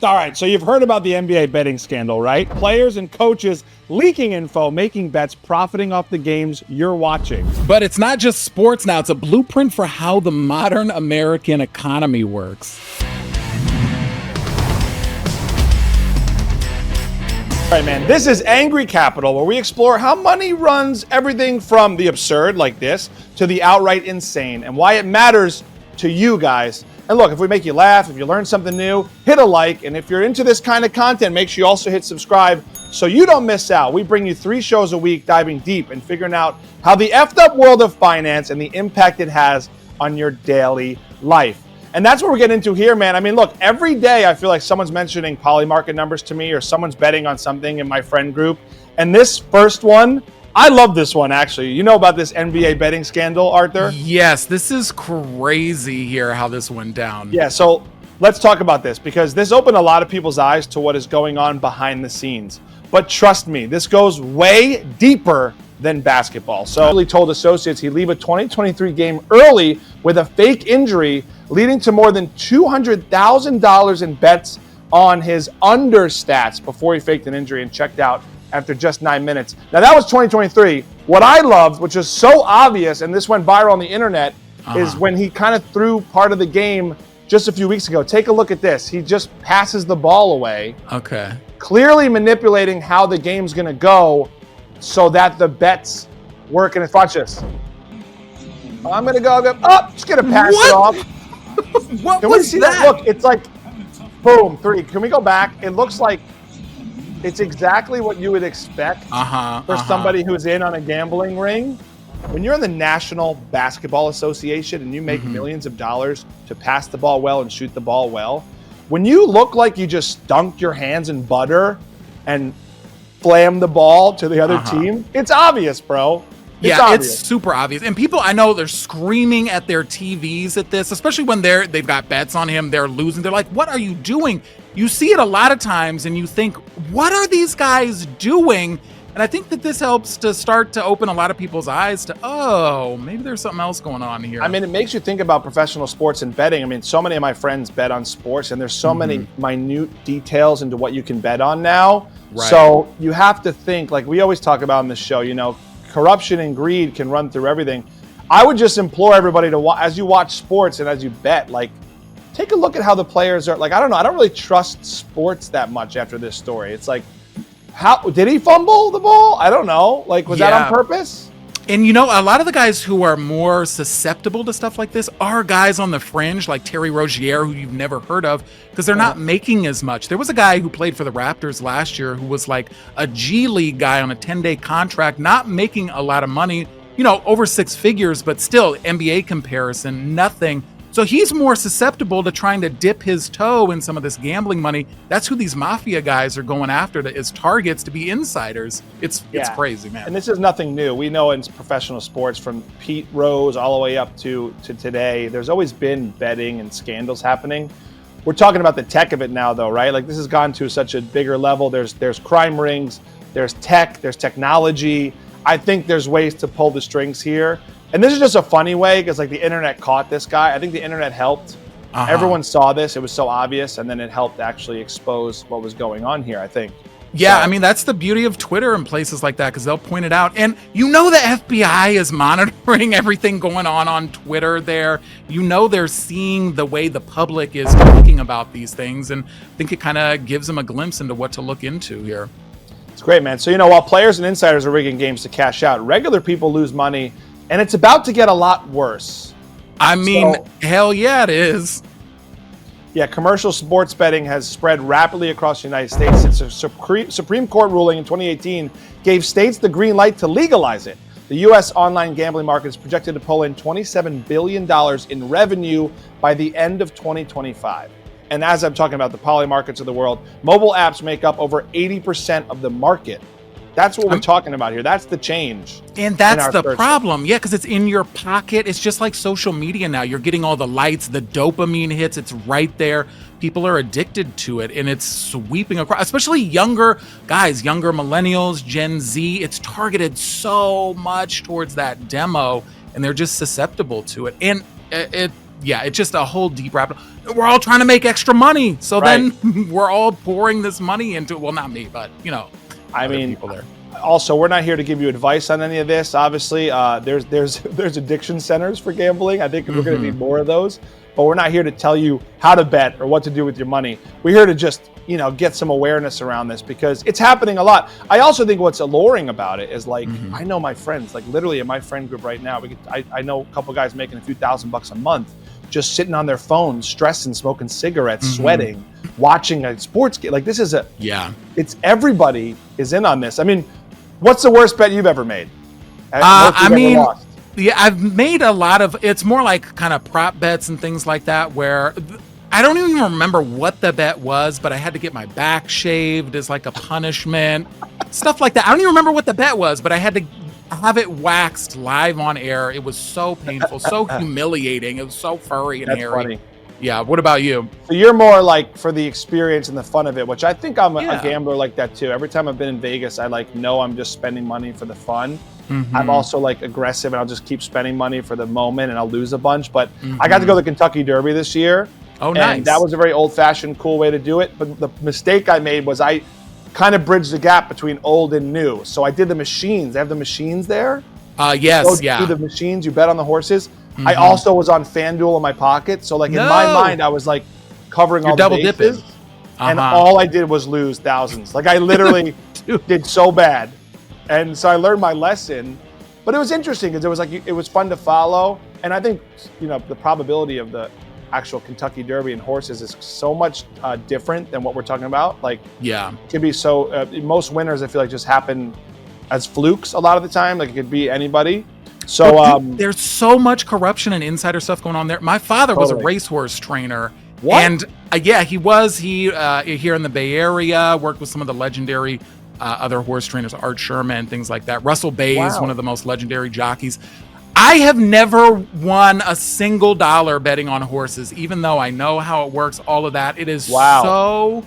All right, so you've heard about the NBA betting scandal, right? Players and coaches leaking info, making bets, profiting off the games you're watching. But it's not just sports now. It's a blueprint for how the modern American economy works. All right, man, this is Angry Capital, where we explore how money runs everything from the absurd, like this, to the outright insane, and why it matters to you guys. And look, if we make you laugh, if you learn something new, hit a like. And if you're into this kind of content, make sure you also hit subscribe so you don't miss out. We bring you 3 shows a week diving deep and figuring out how the effed up world of finance and the impact it has on your daily life. And that's what we're getting into here, man. I mean, look, every day I feel like someone's mentioning poly market numbers to me or someone's betting on something in my friend group. And this first one, I love this one, actually. You know about this NBA betting scandal, Arthur? Yes, this is crazy here how this went down. Yeah, so let's talk about this because this opened a lot of people's eyes to what is going on behind the scenes. But trust me, this goes way deeper than basketball. So he told associates he'd leave a 2023 game early with a fake injury, leading to more than $200,000 in bets on his understats before he faked an injury and checked out after just 9 minutes. Now that was 2023. What I loved, which is so obvious, and this went viral on the internet, is when he kind of threw part of the game just a few weeks ago. Take a look at this. He just passes the ball away. Okay. Clearly manipulating how the game's gonna go so that the bets work. And watch this. I'm gonna go, just gonna pass it off. What Can was we see that? Look, it's like, boom, 3. Can we go back? It looks like it's exactly what you would expect for somebody who's in on a gambling ring. When you're in the National Basketball Association and you make millions of dollars to pass the ball well and shoot the ball well, when you look like you just dunked your hands in butter and slam the ball to the other team, it's obvious, bro. It's super obvious. And people, I know they're screaming at their TVs at this, especially when they've got bets on him, they're losing. They're like, what are you doing? You see it a lot of times and you think, what are these guys doing? And I think that this helps to start to open a lot of people's eyes to, oh, maybe there's something else going on here. I mean, it makes you think about professional sports and betting. I mean, so many of my friends bet on sports and there's so many minute details into what you can bet on now. Right. So you have to think, like we always talk about on this show, you know, corruption and greed can run through everything. I would just implore everybody to, as you watch sports and as you bet, like, take a look at how the players are. Like, I don't know. I don't really trust sports that much after this story. It's like, how did he fumble the ball? I don't know. Like, was that on purpose? And you know, a lot of the guys who are more susceptible to stuff like this are guys on the fringe, like Terry Rozier, who you've never heard of, because they're not making as much. There was a guy who played for the Raptors last year who was like a G League guy on a 10-day contract, not making a lot of money, you know, over 6 figures, but still NBA comparison, nothing. So he's more susceptible to trying to dip his toe in some of this gambling money. That's who these mafia guys are going after as targets to be insiders. It's crazy, man. And this is nothing new. We know in professional sports, from Pete Rose all the way up to today, there's always been betting and scandals happening. We're talking about the tech of it now, though, right? Like, this has gone to such a bigger level. There's crime rings, there's tech, there's technology. I think there's ways to pull the strings here. And this is just a funny way because, like, the internet caught this guy. I think the internet helped. Everyone saw this. It was so obvious. And then it helped actually expose what was going on here, I think. Yeah, I mean, that's the beauty of Twitter and places like that, because they'll point it out. And you know the FBI is monitoring everything going on Twitter there. You know they're seeing the way the public is talking about these things. And I think it kind of gives them a glimpse into what to look into here. It's great, man. So, you know, while players and insiders are rigging games to cash out, regular people lose money. And it's about to get a lot worse. I mean, hell yeah, it is. Yeah, commercial sports betting has spread rapidly across the United States since a Supreme Court ruling in 2018 gave states the green light to legalize it. The U.S. online gambling market is projected to pull in $27 billion in revenue by the end of 2025. And as I'm talking about the poly markets of the world, mobile apps make up over 80% of the market. That's what we're talking about here. That's the change. And that's the problem. Yeah, because it's in your pocket. It's just like social media now. You're getting all the lights, the dopamine hits. It's right there. People are addicted to it, and it's sweeping across, especially younger guys, younger millennials, Gen Z. It's targeted so much towards that demo, and they're just susceptible to it. And it's just a whole deep rabbit hole. We're all trying to make extra money. So then we're all pouring this money into, well, not me, but I mean, people there. Also, we're not here to give you advice on any of this. Obviously, there's addiction centers for gambling. I think we're going to need more of those. But we're not here to tell you how to bet or what to do with your money. We're here to just, get some awareness around this because it's happening a lot. I also think what's alluring about it is like, I know my friends, like literally in my friend group right now, I know a couple guys making a few $1,000s a month, just sitting on their phones, stressing, smoking cigarettes, sweating, watching a sports game. Like this is it's everybody is in on this. I mean, what's the worst bet you've ever made? Yeah, I've made a lot of, it's more like kind of prop bets and things like that where I don't even remember what the bet was, but I had to get my back shaved as like a punishment, stuff like that. I don't even remember what the bet was, but I had to have it waxed live on air. It was so painful, so humiliating. It was so furry and hairy. Funny. Yeah, what about you? So you're more like for the experience and the fun of it, which I think I'm a gambler like that too. Every time I've been in Vegas, I know I'm just spending money for the fun. I'm also like aggressive and I'll just keep spending money for the moment and I'll lose a bunch. But I got to go to the Kentucky Derby this year. Oh, nice. And that was a very old-fashioned, cool way to do it. But the mistake I made was I kind of bridged the gap between old and new. So I did the machines. They have the machines there. Yes, do the machines. You bet on the horses. I also was on FanDuel in my pocket. So like in my mind, I was like covering all the bases. And all I did was lose thousands. Like I literally did so bad. And so I learned my lesson. But it was interesting because it was fun to follow. And I think, the probability of the actual Kentucky Derby and horses is so much different than what we're talking about. Like, it could be so, most winners I feel like just happen as flukes a lot of the time. Like it could be anybody. So there's so much corruption and insider stuff going on there. My father was a racehorse trainer. What? And he was here in the Bay Area, worked with some of the legendary other horse trainers, Art Sherman, things like that. Russell Bayes, one of the most legendary jockeys. I have never won a single dollar betting on horses, even though I know how it works, all of that. It is so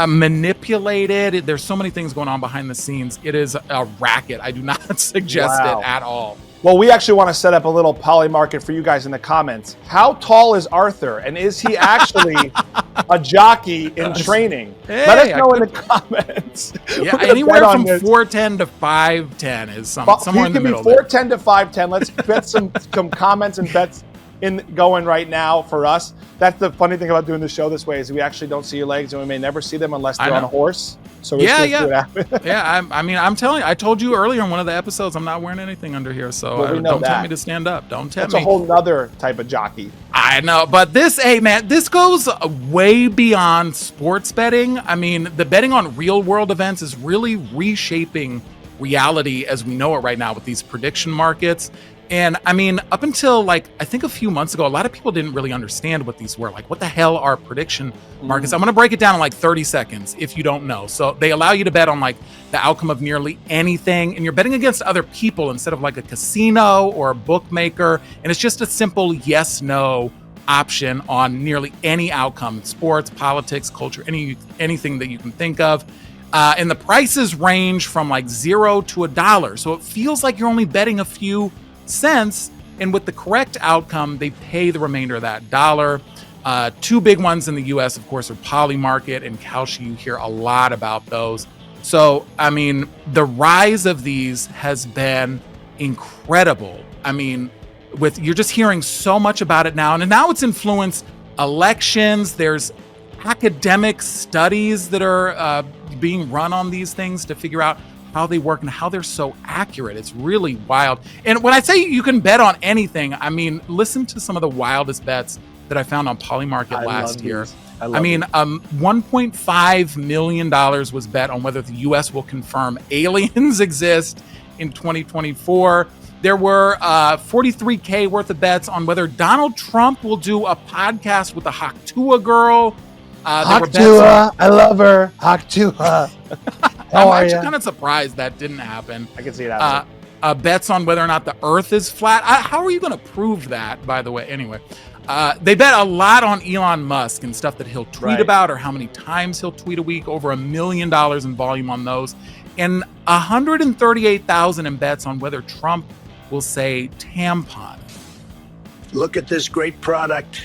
manipulated. There's so many things going on behind the scenes. It is a racket. I do not suggest it at all. Well, we actually want to set up a little poly market for you guys in the comments. How tall is Arthur? And is he actually a jockey in training? Let us know in the comments. Yeah, anywhere from 4'10" to 5'10" is somewhere in the middle. He could be 4'10" to 5'10". Let's bet some comments and bets going right now for us. That's the funny thing about doing the show this way is we actually don't see your legs and we may never see them unless they're on a horse. So we're see what happens. I'm telling you, I told you earlier in one of the episodes, I'm not wearing anything under here. So don't tell me to stand up. Don't tempt me. That's a whole nother type of jockey. I know, but this goes way beyond sports betting. I mean, the betting on real world events is really reshaping reality as we know it right now with these prediction markets. And I mean, up until I think a few months ago, a lot of people didn't really understand what these were. Like, what the hell are prediction markets? I'm going to break it down in 30 seconds if you don't know. So they allow you to bet on the outcome of nearly anything. And you're betting against other people instead of a casino or a bookmaker. And it's just a simple yes, no option on nearly any outcome, sports, politics, culture, anything that you can think of. And the prices range from $0 to $1. So it feels like you're only betting a few cents, and with the correct outcome, they pay the remainder of that dollar. Two big ones in the US, of course, are Polymarket and Kalshi. You hear a lot about those. So, I mean, the rise of these has been incredible. I mean, you're just hearing so much about it now, and now it's influenced elections. There's academic studies that are being run on these things to figure out how they work and how they're so accurate. It's really wild. And when I say you can bet on anything, I mean, listen to some of the wildest bets that I found on Polymarket last year. I mean, $1.5 million was bet on whether the U.S. will confirm aliens exist in 2024. There were $43K worth of bets on whether Donald Trump will do a podcast with the Haktua girl. Haktua, I love her. Haktua. I'm actually kind of surprised that didn't happen. I can see it happening. Bets on whether or not the Earth is flat. How are you going to prove that, by the way? Anyway, they bet a lot on Elon Musk and stuff that he'll tweet about or how many times he'll tweet a week. Over $1 million in volume on those. And 138,000 in bets on whether Trump will say tampon. Look at this great product.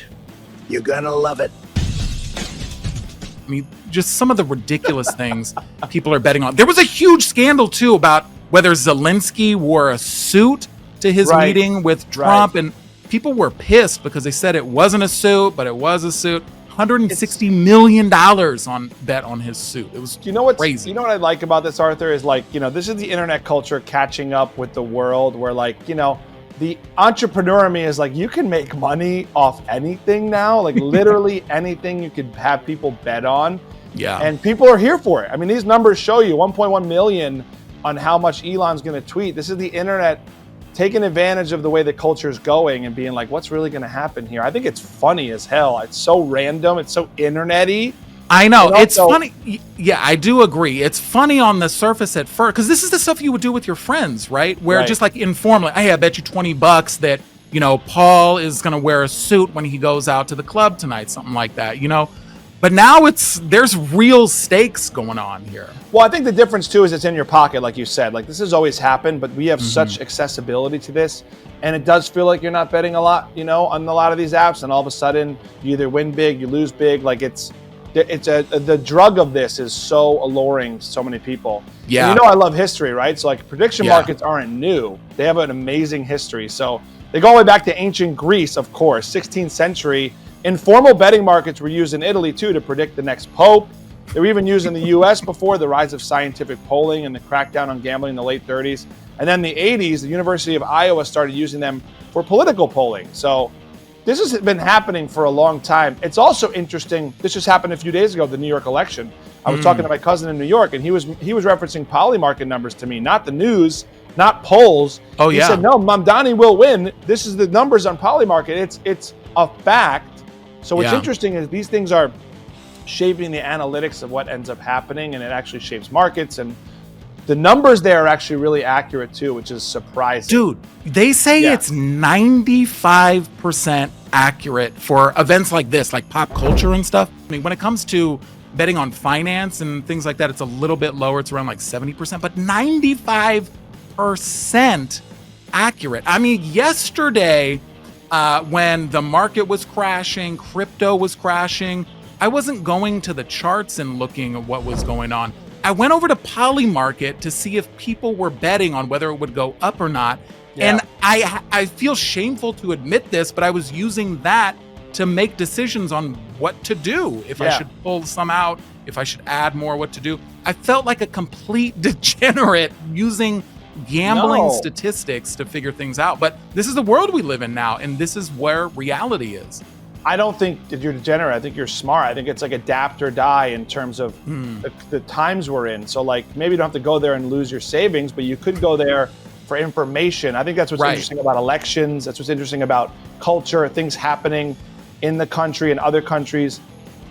You're gonna love it. I mean, just some of the ridiculous things people are betting on. There was a huge scandal, too, about whether Zelensky wore a suit to his meeting with Trump. And people were pissed because they said it wasn't a suit, but it was a suit. $160 million on bet on his suit. It was crazy. You know what I like about this, Arthur, is like, this is the internet culture catching up with the world where like, the entrepreneur in me is like, you can make money off anything now, like literally anything you could have people bet on. Yeah. And people are here for it. I mean, these numbers show you 1.1 million on how much Elon's going to tweet. This is the internet taking advantage of the way the culture is going and being like, what's really going to happen here? I think it's funny as hell. It's so random. It's so internet-y. I know. It's funny. Yeah, I do agree. It's funny on the surface at first, because this is the stuff you would do with your friends, right? Where just like informally, hey, I bet you $20 that, Paul is going to wear a suit when he goes out to the club tonight, something like that, But now there's real stakes going on here. Well, I think the difference too is it's in your pocket, like you said. Like this has always happened, but we have such accessibility to this, and it does feel like you're not betting a lot, on a lot of these apps, and all of a sudden you either win big, you lose big. Like the drug of this is so alluring to so many people. Yeah. And I love history, right? So like prediction markets aren't new. They have an amazing history. So they go all the way back to ancient Greece, of course, 16th century. Informal betting markets were used in Italy too to predict the next pope. They were even used in the US before the rise of scientific polling and the crackdown on gambling in the late 30s. And then in the 80s, the University of Iowa started using them for political polling. So this has been happening for a long time. It's also interesting. This just happened a few days ago, the New York election. I was talking to my cousin in New York, and he was referencing Polymarket numbers to me, not the news, not polls. Oh, yeah. He said, no, Mamdani will win. This is the numbers on Polymarket. It's a fact. So what's interesting is these things are shaping the analytics of what ends up happening, and it actually shapes markets. And the numbers there are actually really accurate too, which is surprising. Dude, they say it's 95% accurate for events like this, like pop culture and stuff. I mean, when it comes to betting on finance and things like that, it's a little bit lower. It's around like 70%, but 95% accurate. I mean, yesterday, when the market was crashing, crypto was crashing, I wasn't going to the charts and looking at what was going on. I went over to Polymarket to see if people were betting on whether it would go up or not. Yeah. And I feel shameful to admit this, but I was using that to make decisions on what to do, if I should pull some out, if I should add more, what to do. I felt like a complete degenerate using gambling statistics to figure things out. But this is the world we live in now, and this is where reality is. I don't think that you're degenerate. I think you're smart. I think it's like adapt or die in terms of the times we're in. So like maybe you don't have to go there and lose your savings, but you could go there for information. I think that's what's interesting about elections. That's what's interesting about culture, things happening in the country and other countries.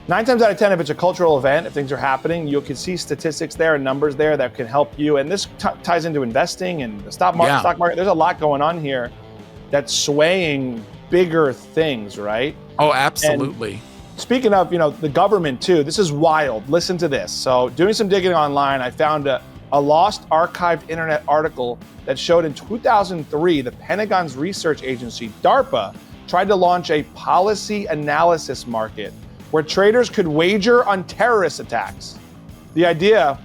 9 times out of 10, if it's a cultural event, if things are happening, you can see statistics there and numbers there that can help you. And this ties into investing and the stock market. There's a lot going on here that's swaying bigger things, right? Oh, absolutely. And speaking of, the government too, this is wild. Listen to this. So doing some digging online, I found a lost archived internet article that showed in 2003, the Pentagon's research agency, DARPA, tried to launch a policy analysis market where traders could wager on terrorist attacks. The idea,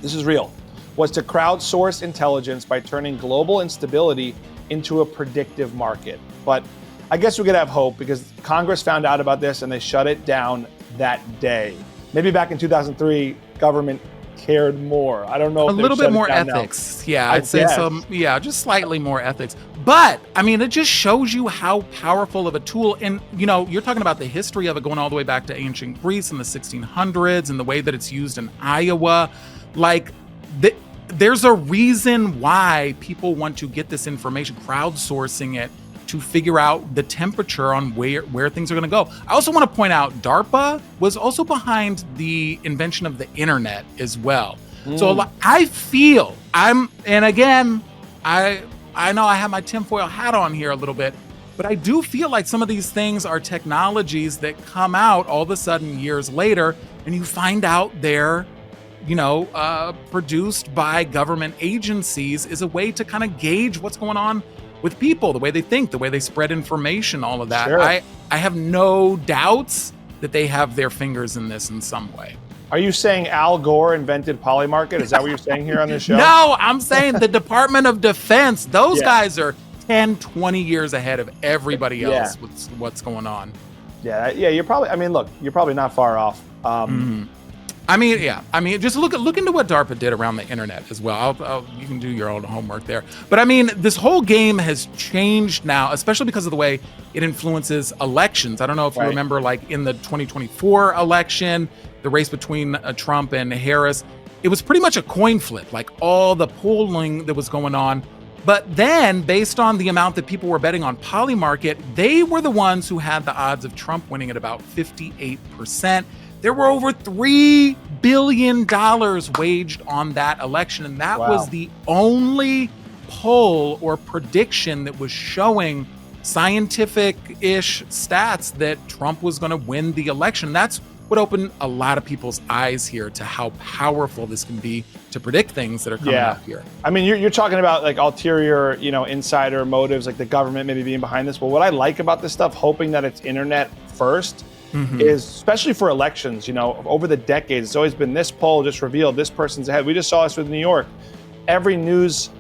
this is real, was to crowdsource intelligence by turning global instability into a predictive market. But I guess we could have hope because Congress found out about this and they shut it down that day. Maybe back in 2003, government cared more. I don't know. A little bit more ethics. Now. Yeah, I'd say some. Yeah, just slightly more ethics. But I mean, it just shows you how powerful of a tool. And you're talking about the history of it going all the way back to ancient Greece in the 1600s and the way that it's used in Iowa. Like, there's a reason why people want to get this information, crowdsourcing it to figure out the temperature on where things are going to go. I also want to point out DARPA was also behind the invention of the internet as well. So I feel and again, I know I have my tinfoil hat on here a little bit, but I do feel like some of these things are technologies that come out all of a sudden years later, and you find out they're produced by government agencies is a way to kind of gauge what's going on with people, the way they think, the way they spread information, all of that. Sure. I have no doubts that they have their fingers in this in some way. Are you saying Al Gore invented Polymarket? Is that what you're saying here on this show? No, I'm saying the Department of Defense, those Yeah. guys are 10, 20 years ahead of everybody Yeah. else with what's going on. Yeah, you're probably, I mean, look, you're probably not far off. I mean, just look into what DARPA did around the internet as well. You can do your own homework there. But I mean, this whole game has changed now, especially because of the way it influences elections. I don't know if you Right. remember, like in the 2024 election, the race between Trump and Harris, it was pretty much a coin flip, like all the polling that was going on. But then, based on the amount that people were betting on Polymarket, they were the ones who had the odds of Trump winning at about 58%. There were over $3 billion waged on that election, and that Wow. was the only poll or prediction that was showing scientific-ish stats that Trump was going to win the election. That's what opened a lot of people's eyes here to how powerful this can be to predict things that are coming up here. I mean, you're talking about like ulterior, insider motives, like the government maybe being behind this. Well, what I like about this stuff, hoping that it's internet first, is especially for elections, over the decades, it's always been this poll just revealed this person's ahead. We just saw this with New York. Every news,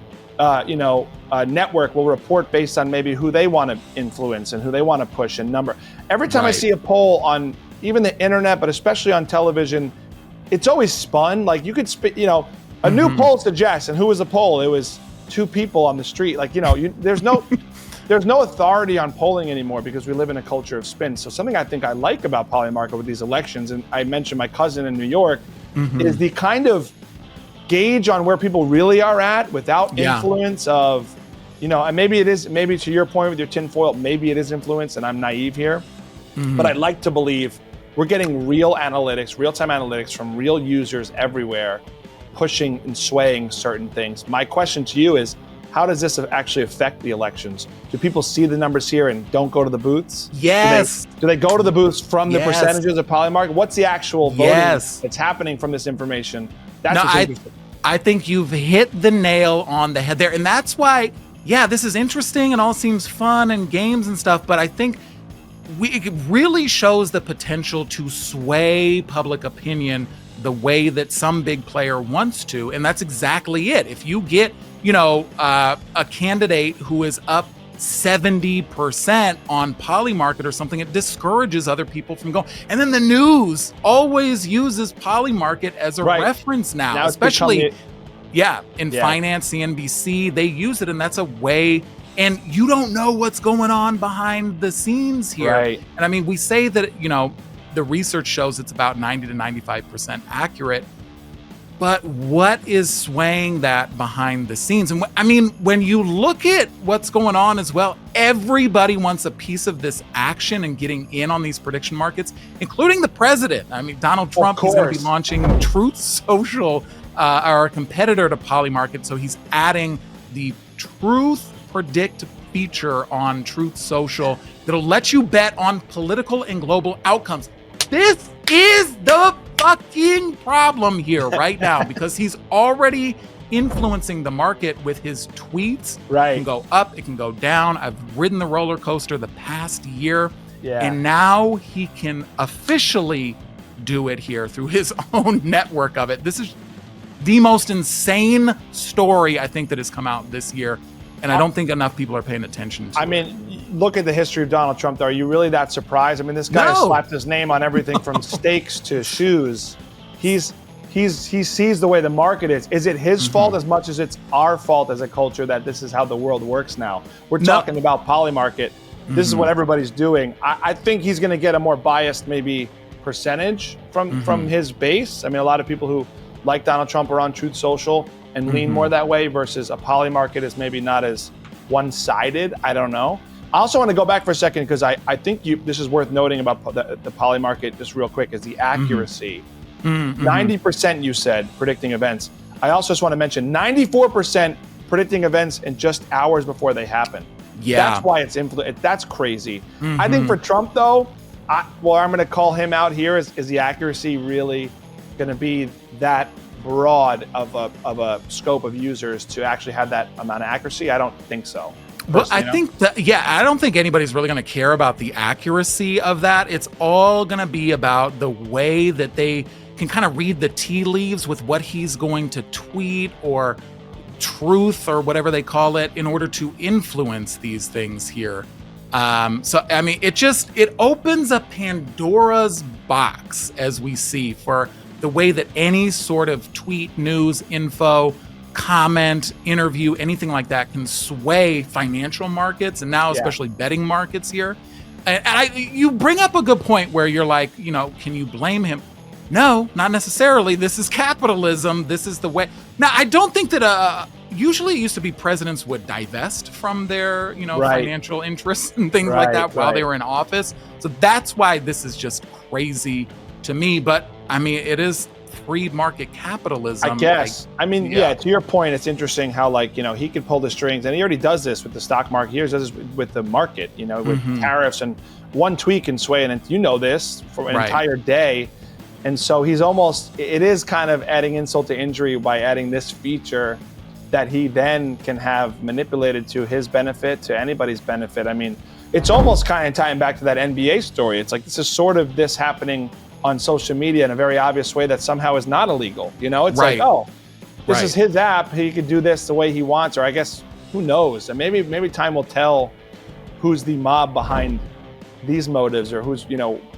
network will report based on maybe who they want to influence and who they want to push and number. Every time I see a poll on even the internet, but especially on television, it's always spun. Like you could, a new poll suggests, and who was the poll? It was two people on the street. Like, there's no authority on polling anymore because we live in a culture of spin. So something I think I like about Polymarket with these elections, and I mentioned my cousin in New York, is the kind of gauge on where people really are at without influence of, and maybe to your point with your tinfoil, maybe it is influence and I'm naive here, but I'd like to believe we're getting real analytics, real-time analytics from real users everywhere, pushing and swaying certain things. My question to you is, how does this actually affect the elections? Do people see the numbers here and don't go to the booths? Yes. Do they go to the booths from the percentages of Polymarket? What's the actual voting that's happening from this information? That's what's interesting. I think you've hit the nail on the head there. And that's why, this is interesting and all seems fun and games and stuff, but I think it really shows the potential to sway public opinion the way that some big player wants to. And that's exactly it. If you get, a candidate who is up 70% on Polymarket or something, it discourages other people from going. And then the news always uses Polymarket as a reference now especially in finance, CNBC, they use it, and that's a way, and you don't know what's going on behind the scenes here. Right. And I mean, we say that, the research shows it's about 90 to 95% accurate. But what is swaying that behind the scenes? And I mean, when you look at what's going on as well, everybody wants a piece of this action and getting in on these prediction markets, including the president. I mean, Donald Trump is going to be launching Truth Social, our competitor to Polymarket. So he's adding the Truth Predict feature on Truth Social that'll let you bet on political and global outcomes. This is the fucking problem here right now because he's already influencing the market with his tweets. Right. It can go up, it can go down. I've ridden the roller coaster the past year. Yeah. And now he can officially do it here through his own network of it. This is the most insane story I think that has come out this year. And I don't think enough people are paying attention to it. I mean, look at the history of Donald Trump, though. Are you really that surprised? I mean, this guy has slapped his name on everything from steaks to shoes. He sees the way the market is. Is it his fault as much as it's our fault as a culture that this is how the world works now? We're talking about Polymarket. This is what everybody's doing. I think he's going to get a more biased, maybe, percentage from his base. I mean, a lot of people who like Donald Trump are on Truth Social and lean more that way versus a Polymarket is maybe not as one-sided. I don't know. I also want to go back for a second because I think this is worth noting about the Polymarket just real quick is the accuracy. 90% you said predicting events. I also just want to mention 94% predicting events in just hours before they happen. Yeah. That's why it's that's crazy. I think for Trump though, I'm going to call him out here. Is the accuracy really going to be that broad of a scope of users to actually have that amount of accuracy? I don't think so. Well, I think that, I don't think anybody's really going to care about the accuracy of that. It's all going to be about the way that they can kind of read the tea leaves with what he's going to tweet or truth or whatever they call it in order to influence these things here. So, I mean, it opens a Pandora's box, as we see, for the way that any sort of tweet, news, info, comment, interview, anything like that can sway financial markets and now especially betting markets here. And you bring up a good point where you're like, can you blame him? No, not necessarily. This is capitalism. This is the way. Now, I don't think that usually it used to be presidents would divest from their, financial interests and things like that while they were in office. So that's why this is just crazy to me. But I mean, it is free market capitalism. I guess. To your point, it's interesting how he could pull the strings, and he already does this with the stock market. He always does this with the market, with tariffs, and one tweet can sway, and this for an entire day. And so it is kind of adding insult to injury by adding this feature that he then can have manipulated to his benefit, to anybody's benefit. I mean, it's almost kind of tying back to that NBA story. It's like this is sort of this happening on social media in a very obvious way that somehow is not illegal. It's like, this is his app. He could do this the way he wants, or I guess, who knows? And maybe time will tell who's the mob behind these motives, or who's,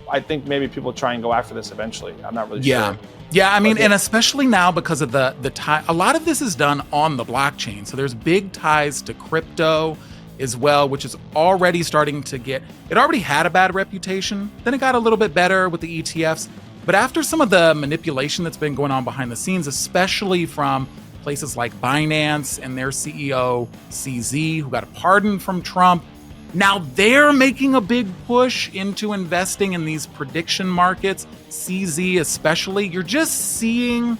I think maybe people try and go after this eventually. I'm not really sure. Yeah, I mean, and especially now because of the tie, a lot of this is done on the blockchain. So there's big ties to crypto as well, which is already starting to it already had a bad reputation. Then it got a little bit better with the ETFs. But after some of the manipulation that's been going on behind the scenes, especially from places like Binance and their CEO, CZ, who got a pardon from Trump, now they're making a big push into investing in these prediction markets, CZ especially. You're just seeing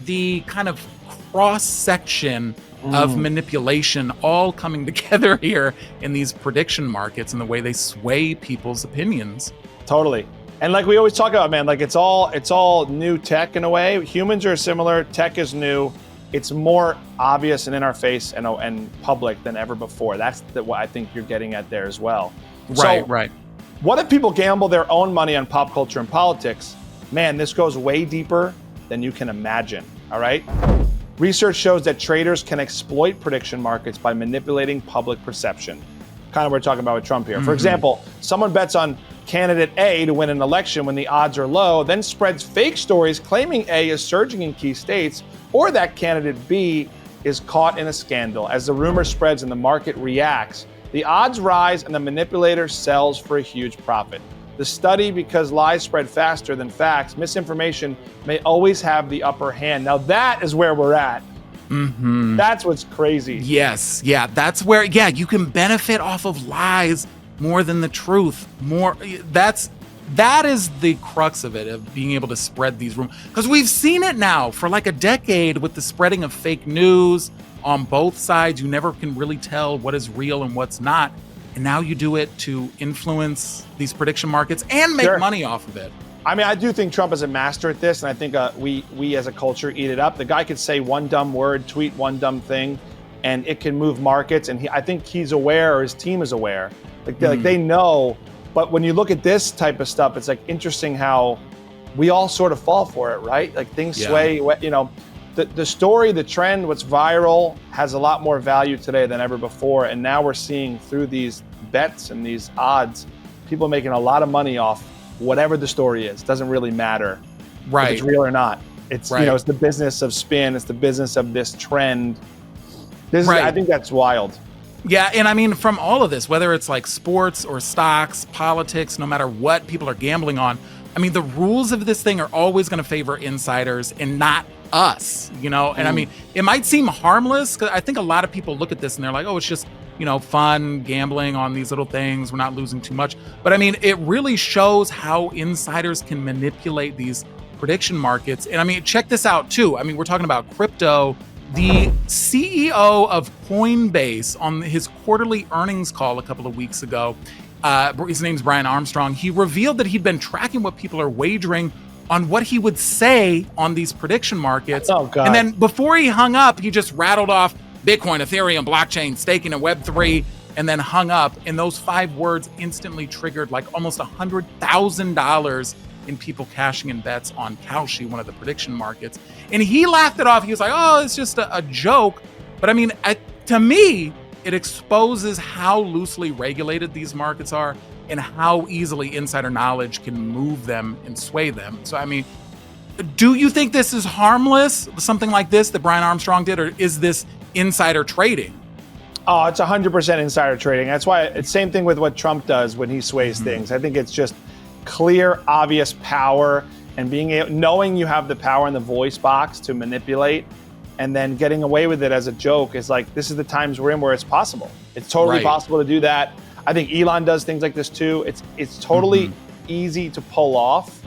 the kind of cross-section of manipulation all coming together here in these prediction markets and the way they sway people's opinions. Totally. And like we always talk about, man, like it's all new tech in a way. Humans are similar, tech is new. It's more obvious and in our face and public than ever before. That's what I think you're getting at there as well. Right. What if people gamble their own money on pop culture and politics? Man, this goes way deeper than you can imagine, all right? Research shows that traders can exploit prediction markets by manipulating public perception. Kind of what we're talking about with Trump here. For example, someone bets on candidate A to win an election when the odds are low, then spreads fake stories claiming A is surging in key states, or that candidate B is caught in a scandal. As the rumor spreads and the market reacts, the odds rise and the manipulator sells for a huge profit. The study, because lies spread faster than facts, misinformation may always have the upper hand. Now that is where we're at. That's what's crazy. Yes, that's where, you can benefit off of lies more than the truth. That is the crux of it, of being able to spread these rumors. Because we've seen it now for like a decade with the spreading of fake news on both sides. You never can really tell what is real and what's not. And now you do it to influence these prediction markets and make money off of it. I mean, I do think Trump is a master at this, and I think we as a culture eat it up. The guy could say one dumb word, tweet one dumb thing, and it can move markets. And I think he's aware, or his team is aware. Like they know. But when you look at this type of stuff, it's like interesting how we all sort of fall for it, right? Like things sway, the story, the trend, what's viral has a lot more value today than ever before. And now we're seeing through these bets and these odds, people making a lot of money off whatever the story is. Doesn't really matter if it's real or not. It's, it's the business of spin. It's the business of this trend. I think that's wild. Yeah, and I mean, from all of this, whether it's like sports or stocks, politics, no matter what people are gambling on, I mean, the rules of this thing are always going to favor insiders and not us, And I mean, it might seem harmless, because I think a lot of people look at this and they're like, oh, it's just, fun gambling on these little things. We're not losing too much. But I mean, it really shows how insiders can manipulate these prediction markets. And I mean, check this out too. I mean, we're talking about crypto. The CEO of Coinbase, on his quarterly earnings call a couple of weeks ago, his name's Brian Armstrong, he revealed that he'd been tracking what people are wagering on what he would say on these prediction markets. Oh, God. And then before he hung up, he just rattled off Bitcoin, Ethereum, blockchain, staking, and Web3. and then hung up. And those 5 words instantly triggered like almost $100,000 in people cashing in bets on Kalshi, one of the prediction markets. And he laughed it off. He was like, oh, it's just a joke. But I mean, to me, it exposes how loosely regulated these markets are and how easily insider knowledge can move them and sway them. So, I mean, do you think this is harmless, something like this that Brian Armstrong did, or is this insider trading? Oh, it's 100% insider trading. That's why it's same thing with what Trump does when he sways things. I think it's just clear, obvious power, and knowing you have the power in the voice box to manipulate, and then getting away with it as a joke is like, this is the times we're in where it's possible. It's totally possible to do that. I think Elon does things like this too. It's totally easy to pull off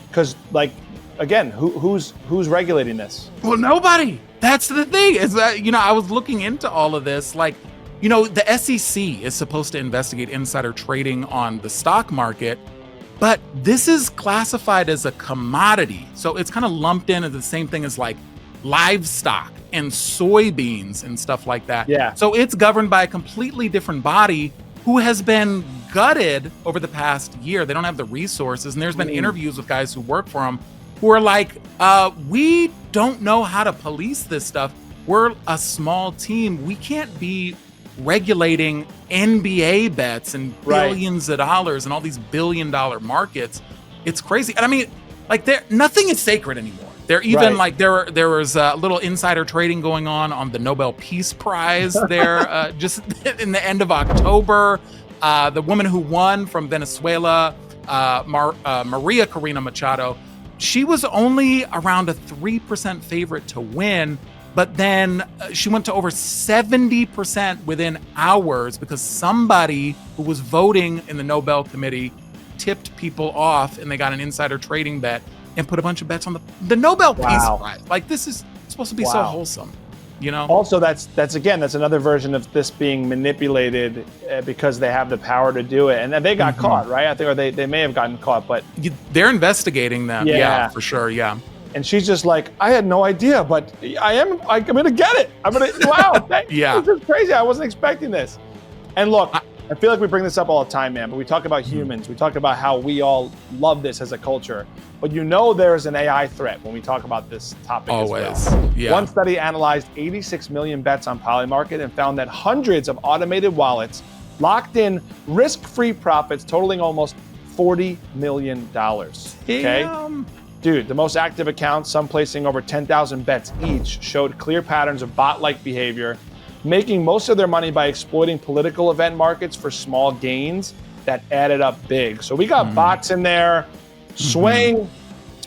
because, like, again, who's regulating this? Well, nobody. That's the thing. Is that, I was looking into all of this. Like, the SEC is supposed to investigate insider trading on the stock market, but this is classified as a commodity. So it's kind of lumped in as the same thing as like livestock and soybeans and stuff like that. Yeah. So it's governed by a completely different body who has been gutted over the past year. They don't have the resources. And there's been interviews with guys who work for them who are like, we don't know how to police this stuff. We're a small team. We can't be regulating NBA bets and billions of dollars and all these billion-dollar markets. It's crazy. And I mean, like, nothing is sacred anymore. They're even like there was a little insider trading going on the Nobel Peace Prize there just in the end of October. The woman who won from Venezuela, Maria Corina Machado, she was only around a 3% favorite to win, but then she went to over 70% within hours because somebody who was voting in the Nobel Committee tipped people off and they got an insider trading bet and put a bunch of bets on the Nobel Peace Prize. Like, this is supposed to be so wholesome, Also, that's another version of this being manipulated because they have the power to do it, and they got caught, right? I think, or they may have gotten caught, but they're investigating them. Yeah, for sure. Yeah. And she's just like, I had no idea, but I'm going to get it. Wow. Yeah. This is crazy. I wasn't expecting this. And look, I feel like we bring this up all the time, man, but we talk about humans. We talk about how we all love this as a culture. But there's an AI threat when we talk about this topic Always. as well. Yeah. One study analyzed 86 million bets on Polymarket and found that hundreds of automated wallets locked in risk-free profits totaling almost $40 million. Okay? Damn. Dude, the most active accounts, some placing over 10,000 bets each, showed clear patterns of bot-like behavior, making most of their money by exploiting political event markets for small gains that added up big. So we got bots in there swaying.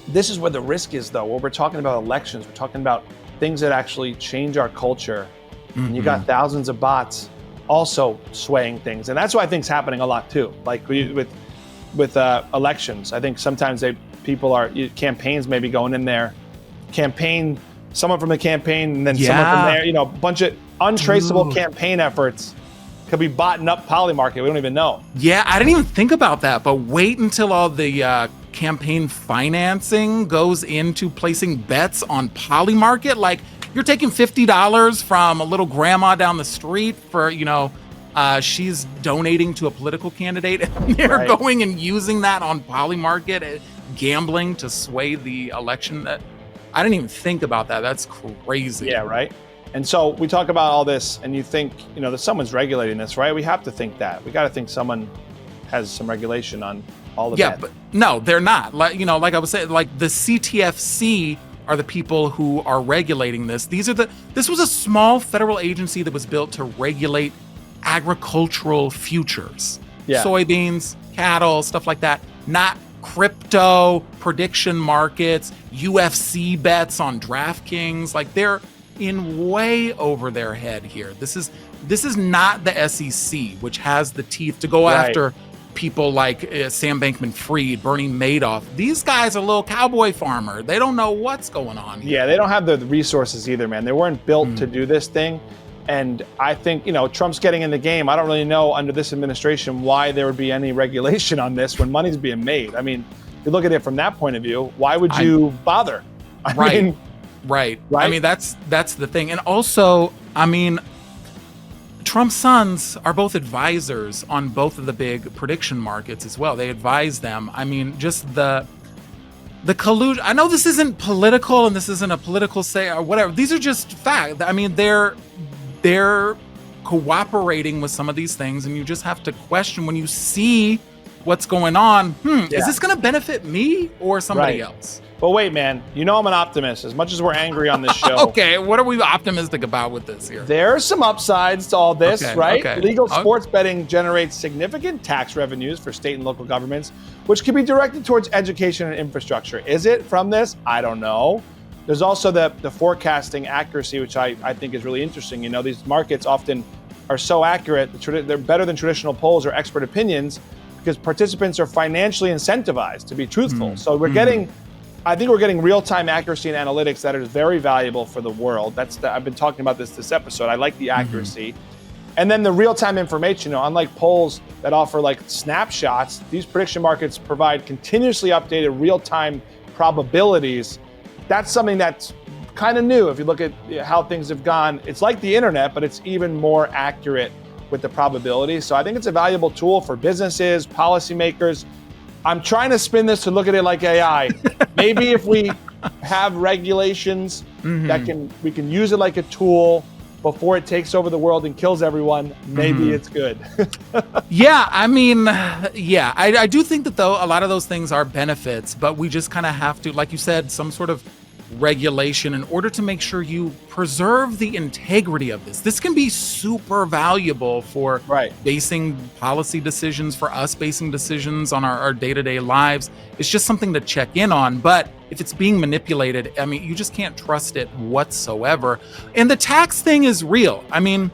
This is where the risk is, though. When we're talking about elections, we're talking about things that actually change our culture. And you got thousands of bots also swaying things. And that's what I think is happening a lot, too. Like with elections, I think sometimes campaigns maybe going in there, someone from the campaign, and then someone from there, a bunch of untraceable campaign efforts could be botting up Polymarket. We don't even know. Yeah, I didn't even think about that, but wait until all the campaign financing goes into placing bets on Polymarket. Like, you're taking $50 from a little grandma down the street for, she's donating to a political candidate, and they're going and using that on Polymarket, gambling to sway the election. I didn't even think about that. That's crazy. Yeah, right? And so we talk about all this, and you think, that someone's regulating this, right? We have to think that. We got to think someone has some regulation on all of that. Yeah, but no, they're not. Like, like I was saying, like the CTFC are the people who are regulating this. This was a small federal agency that was built to regulate agricultural futures. Yeah. Soybeans, cattle, stuff like that. Not crypto, prediction markets, UFC bets on DraftKings. Like, they're in way over their head here. This is not the SEC, which has the teeth to go after people like Sam Bankman-Fried, Bernie Madoff. These guys are a little cowboy farmer. They don't know what's going on here. Yeah, they don't have the resources either, man. They weren't built to do this thing. And I think, Trump's getting in the game. I don't really know under this administration why there would be any regulation on this when money's being made. I mean, if you look at it from that point of view, why would you bother? Right. I mean, that's the thing. And also, I mean, Trump's sons are both advisors on both of the big prediction markets as well. They advise them. I mean, just the collusion. I know this isn't political and this isn't a political say or whatever. These are just facts. I mean, they're cooperating with some of these things, and you just have to question when you see what's going on. Is this going to benefit me or somebody else? But wait, man, you know I'm an optimist. As much as we're angry on this show. Okay, what are we optimistic about with this here? There are some upsides to all this, right? Okay. Legal sports betting generates significant tax revenues for state and local governments, which can be directed towards education and infrastructure. Is it from this? I don't know. There's also the forecasting accuracy, which I think is really interesting. You know, these markets often are so accurate. They're better than traditional polls or expert opinions because participants are financially incentivized to be truthful. So I think we're getting real-time accuracy and analytics that is very valuable for the world. I've been talking about this episode. I like the accuracy. And then the real-time information, you know, unlike polls that offer like snapshots, these prediction markets provide continuously updated real-time probabilities. That's something that's kind of new. If you look at how things have gone, it's like the internet, but it's even more accurate with the probabilities. So I think it's a valuable tool for businesses, policymakers. I'm trying to spin this to look at it like AI. Maybe if we have regulations that we can use it like a tool before it takes over the world and kills everyone, maybe it's good. I do think that though a lot of those things are benefits, but we just kind of have to, like you said, some sort of regulation in order to make sure you preserve the integrity of this. This can be super valuable for basing policy decisions, for us basing decisions on our day-to-day lives. It's just something to check in on. But if it's being manipulated, I mean, you just can't trust it whatsoever. And the tax thing is real. I mean,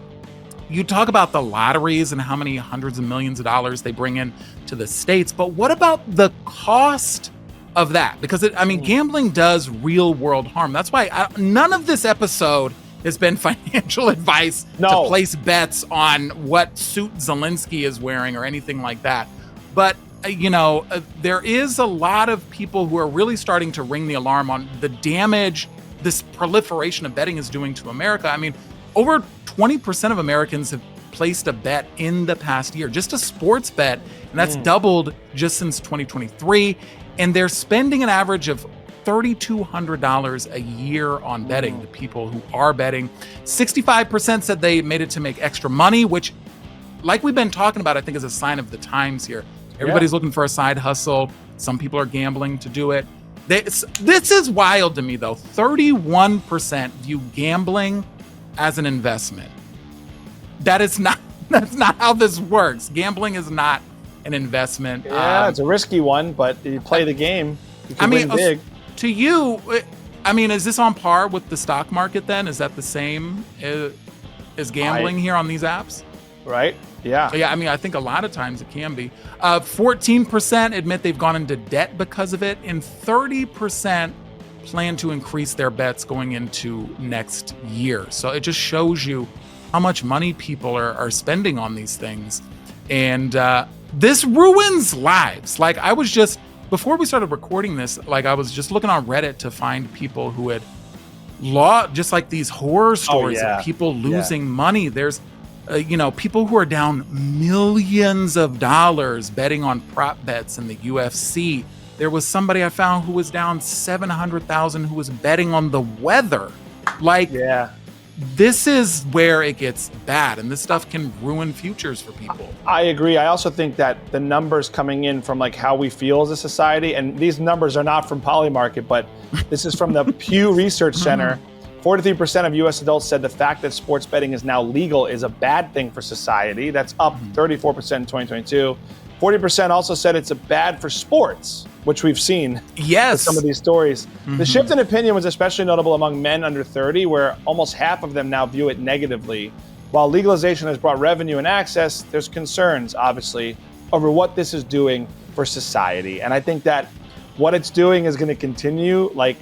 you talk about the lotteries and how many hundreds of millions of dollars they bring in to the states, but what about the cost of that? Because gambling does real world harm. That's why none of this episode has been financial advice to place bets on what suit Zelensky is wearing or anything like that. But there is a lot of people who are really starting to ring the alarm on the damage this proliferation of betting is doing to America. I mean, over 20% of Americans have placed a bet in the past year, just a sports bet, and that's doubled just since 2023. And they're spending an average of $3,200 a year on betting, the people who are betting. 65% said they made it to make extra money, which, like we've been talking about, I think is a sign of the times here. Everybody's looking for a side hustle. Some people are gambling to do it. This is wild to me, though. 31% view gambling as an investment. That's not how this works. Gambling is not an investment. Yeah, it's a risky one, but you play the game, you can win big. To you, is this on par with the stock market then? Is that the same as gambling here on these apps? Right, yeah. Yeah, I think a lot of times it can be. 14% admit they've gone into debt because of it, and 30% plan to increase their bets going into next year. So it just shows you how much money people are spending on these things. And this ruins lives. Like, I was just, before we started recording this, like, I was just looking on Reddit to find people who had just like these horror stories of people losing money. There's, people who are down millions of dollars betting on prop bets in the UFC. There was somebody I found who was down $700,000 who was betting on the weather. Like, this is where it gets bad, and this stuff can ruin futures for people. I agree. I also think that the numbers coming in from like how we feel as a society, and these numbers are not from Polymarket, but this is from the Pew Research Center. 43% of U.S. adults said the fact that sports betting is now legal is a bad thing for society. That's up 34% in 2022. 40% also said it's bad for sports, which we've seen with some of these stories. The shift in opinion was especially notable among men under 30, where almost half of them now view it negatively. While legalization has brought revenue and access, there's concerns, obviously, over what this is doing for society. And I think that what it's doing is going to continue. Like,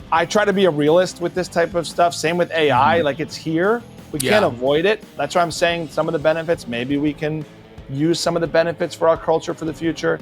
I try to be a realist with this type of stuff. Same with AI. Like, it's here. We can't avoid it. That's why I'm saying some of the benefits, maybe we can use some of the benefits for our culture for the future.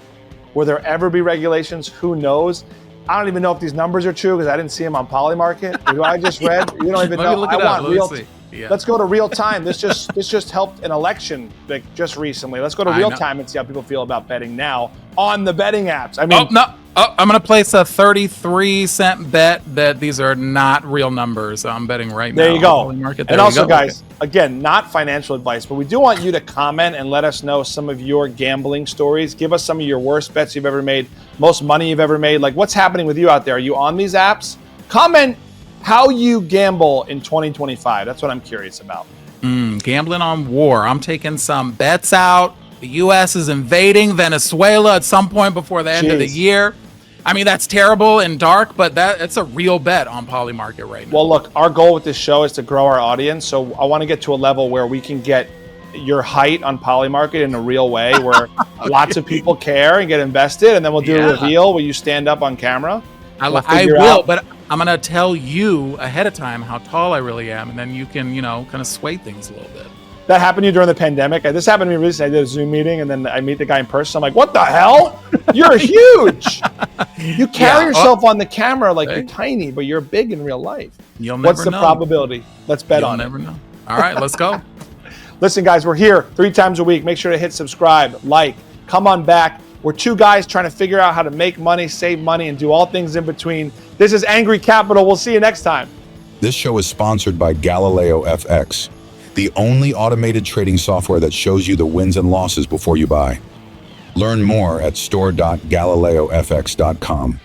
Will there ever be regulations? Who knows? I don't even know if these numbers are true because I didn't see them on Polymarket. Do I just read? You don't even Let me know. look I it up. want real. Let me see. Yeah. Let's go to real time. This just helped an election like just recently. Let's go to I real know. time and see how people feel about betting now on the betting apps. I mean, Oh, no. Oh, I'm going to place a 33-cent bet that these are not real numbers. I'm betting right now. there you go. on Polymarket. There And we also, go. guys, again, not financial advice, but we do want you to comment and let us know some of your gambling stories. Give us some of your worst bets you've ever made, most money you've ever made. Like, what's happening with you out there? Are you on these apps? Comment how you gamble in 2025. That's what I'm curious about. Gambling on war. I'm taking some bets out. The U.S. is invading Venezuela at some point before the end of the Jeez. year. I mean, that's terrible and dark, but it's a real bet on Polymarket right now. Well, look, our goal with this show is to grow our audience. So I want to get to a level where we can get your height on Polymarket in a real way where lots of people care and get invested. And then we'll do a reveal where you stand up on camera. I figure will, out- but I'm going to tell you ahead of time how tall I really am, and then you can, kind of sway things a little bit. That happened to you during the pandemic. This happened to me recently. I did a Zoom meeting and then I meet the guy in person. I'm like, what the hell? You're huge. You carry yourself on the camera like you're tiny, but you're big in real life. You'll never What's the know. probability? Let's bet on it. You'll never know. All right, let's go. Listen, guys, we're here 3 times a week. Make sure to hit subscribe, like, come on back. We're 2 guys trying to figure out how to make money, save money, and do all things in between. This is Angry Capital. We'll see you next time. This show is sponsored by Galileo FX, the only automated trading software that shows you the wins and losses before you buy. Learn more at store.galileofx.com.